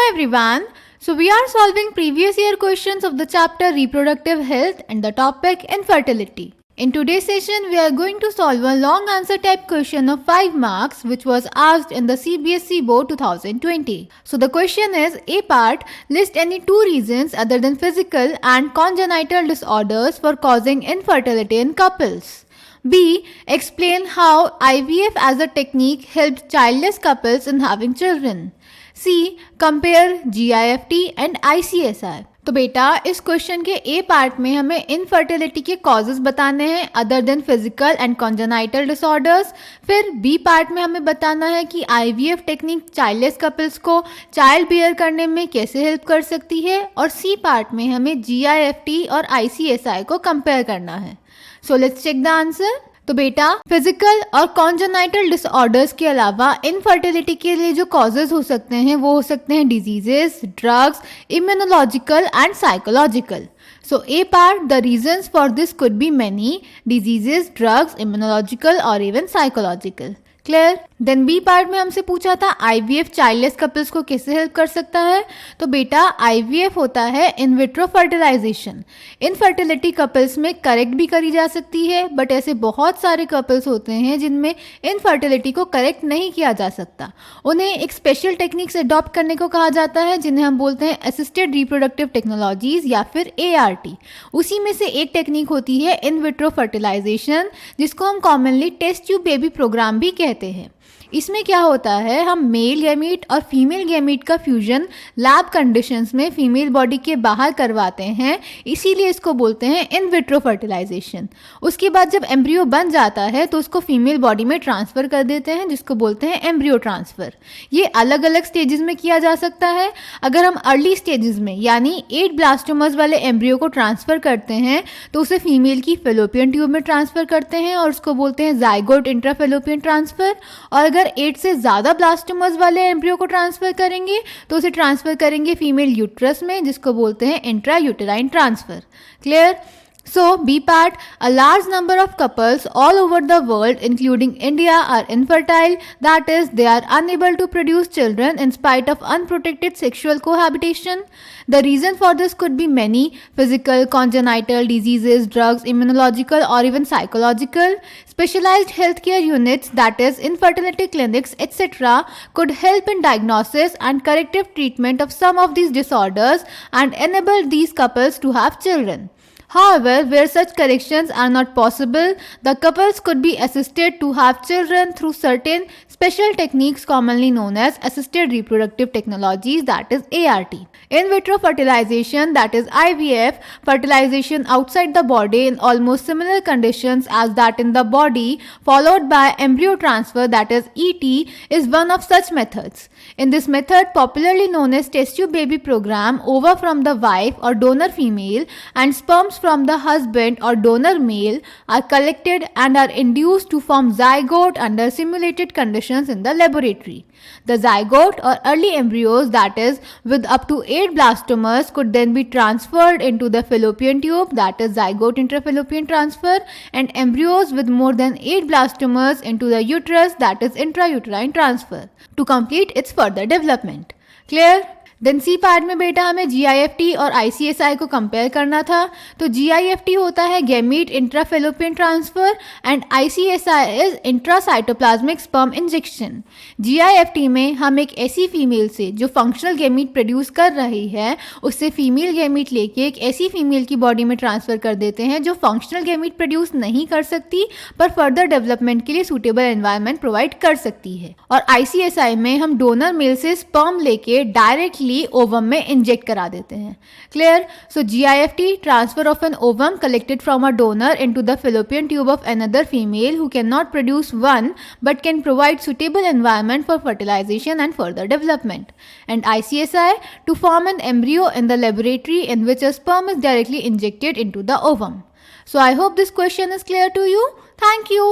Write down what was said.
everyone. So we are solving previous year questions of the chapter Reproductive Health and the topic Infertility. In today's session, we are going to solve a long answer type question of 5 marks which was asked in the CBSE Board 2020. So the question is, A part, list any 2 reasons other than physical and congenital disorders for causing infertility in couples. B. Explain how IVF as a technique helped childless couples in having children. C. Compare GIFT and ICSI. तो बेटा इस question के ए part में हमें infertility के causes बताने हैं other than physical and congenital disorders. फिर बी पार्ट में हमें बताना है कि आईवीएफ टेक्निक चाइल्डलेस कपल्स को चाइल्ड बियर करने में कैसे हेल्प कर सकती है, और सी पार्ट में हमें जीआईएफटी और आईसीएसआई को कंपेयर करना है। So let's check the answer. तो बेटा फिजिकल और कॉन्जेनाइटल डिसऑर्डर्स के अलावा इनफर्टिलिटी के लिए जो कॉजेज हो सकते हैं वो हो सकते हैं diseases, drugs, immunological and psychological. So A part, the reasons for this could be many, diseases, drugs, immunological और even psychological. Clear. Then B part में हमसे पूछा था आईवीएफ चाइल्डलेस कपल्स को कैसे हेल्प कर सकता है। तो बेटा आईवीएफ होता है in vitro fertilisation. Infertility couples में करेक्ट भी करी जा सकती है, बट ऐसे बहुत सारे कपल्स होते हैं जिनमें इनफर्टिलिटी को करेक्ट नहीं किया जा सकता। उन्हें एक स्पेशल टेक्निक्स अडॉप्ट करने को कहा जाता है जिन्हें हम बोलते हैं असिस्टेड रिप्रोडक्टिव टेक्नोलॉजीज या फिर ART। उसी में से एक टेक्निक होती है इन विट्रो फर्टिलाइजेशन, जिसको हम commonly test tube baby programme भी कहते हैं। इसमें क्या होता है, हम मेल गैमीट और फीमेल गैमीट का फ्यूजन लैब कंडीशंस में फीमेल बॉडी के बाहर करवाते हैं, इसीलिए इसको बोलते हैं इन विट्रो फर्टिलाइजेशन। उसके बाद जब एम्ब्रियो बन जाता है तो उसको फीमेल बॉडी में ट्रांसफ़र कर देते हैं, जिसको बोलते हैं एम्ब्रियो ट्रांसफ़र। ये अलग अलग स्टेजेस में किया जा सकता है। अगर हम अर्ली स्टेजेस में यानी 8 ब्लास्टोमर्स वाले एम्ब्रियो को ट्रांसफ़र करते हैं तो उसे फीमेल की फेलोपियन ट्यूब में ट्रांसफ़र करते हैं और उसको बोलते हैं जाइगोट इंट्राफेलोपियन ट्रांसफ़र। और अगर 8 से ज़्यादा ब्लास्टोमर्स वाले एम्ब्रियो को ट्रांसफ़र करेंगे तो उसे ट्रांसफ़र करेंगे फीमेल यूट्रस में, जिसको बोलते हैं intra uterine transfer. Clear. So, B part, a large number of couples all over the world, including India, are infertile. That is, they are unable to produce children in spite of unprotected sexual cohabitation. The reason for this could be many: physical, congenital, diseases, drugs, immunological, or even psychological. Specialized healthcare units, that is, infertility clinics, etc., could help in diagnosis and corrective treatment of some of these disorders and enable these couples to have children. However, where such corrections are not possible, the couples could be assisted to have children through certain special techniques commonly known as assisted reproductive technologies, that is ART. In vitro fertilization, that is IVF, fertilization outside the body in almost similar conditions as that in the body, followed by embryo transfer, that is ET, is one of such methods. In this method, popularly known as test tube baby program, ova from the wife or donor female and sperms from the husband or donor male are collected and are induced to form zygote under simulated conditions in the laboratory. The zygote or early embryos, that is with up to 8 blastomers, could then be transferred into the fallopian tube, that is zygote intrafallopian transfer, and embryos with more than 8 blastomers into the uterus, that is intrauterine transfer, to complete its further development. Clear? Then C part में बेटा हमें GIFT और ICSI को compare करना था। तो GIFT होता है gamete intrafallopian transfer and ICSI is intracytoplasmic sperm injection. GIFT में हम एक ऐसी फीमेल से जो फंक्शनल गैमीट प्रोड्यूस कर रही है उससे फीमेल गैमीट लेके एक ऐसी फीमेल की बॉडी में ट्रांसफ़र कर देते हैं जो फंक्शनल गैमीट प्रोड्यूस नहीं कर सकती पर फर्दर डेवलपमेंट के लिए सूटेबल एनवायरनमेंट प्रोवाइड कर सकती है। और आईसीएसआई में हम डोनर मेल से स्पर्म लेके डायरेक्टली ओवम में इंजेक्ट करा देते हैं। Clear. So GIFT, transfer of an ovum collected from a donor into the fallopian tube of another female who cannot produce one but can provide suitable environment for fertilization and further development. And ICSI, to form an embryo in the laboratory in which a sperm is directly injected into the ovum. So I hope this question is clear to you. Thank you.